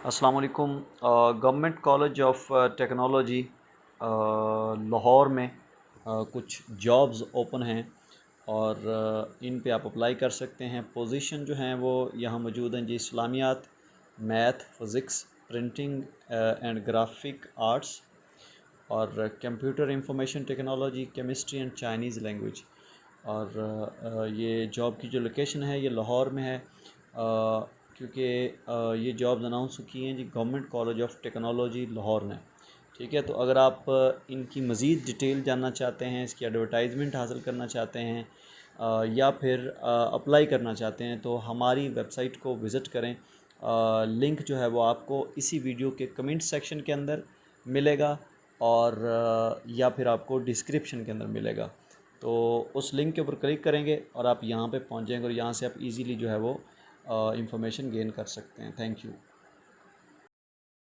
अस्सलाम वालेकुम। Government college of technology Lahore में कुछ जॉब्स ओपन हैं और इन पे आप अप्लाई कर सकते हैं। पोजीशन जो हैं वो यहाँ मौजूद हैं जी। इस्लामियात, math, physics, printing and graphic arts और computer information technology, chemistry and Chinese language. और ये जॉब की जो लोकेशन है ये लाहौर में है, क्योंकि ये जॉब्स अनाउंस की हैं जी government college of technology Lahore ने। ठीक है, तो अगर आप इनकी मज़ीद डिटेल जानना चाहते हैं, इसकी एडवर्टाइजमेंट हासिल करना चाहते हैं या फिर अप्लाई करना चाहते हैं तो हमारी वेबसाइट को विज़िट करें। लिंक जो है वो आपको इसी वीडियो के कमेंट सेक्शन के अंदर मिलेगा और या फिर आपको डिस्क्रिप्शन के अंदर मिलेगा। तो उस लिंक के ऊपर क्लिक करेंगे और आप यहाँ पे पहुँच जाएंगे और यहाँ से आप इजीली जो है वो इंफॉर्मेशन गेन कर सकते हैं। Thank you.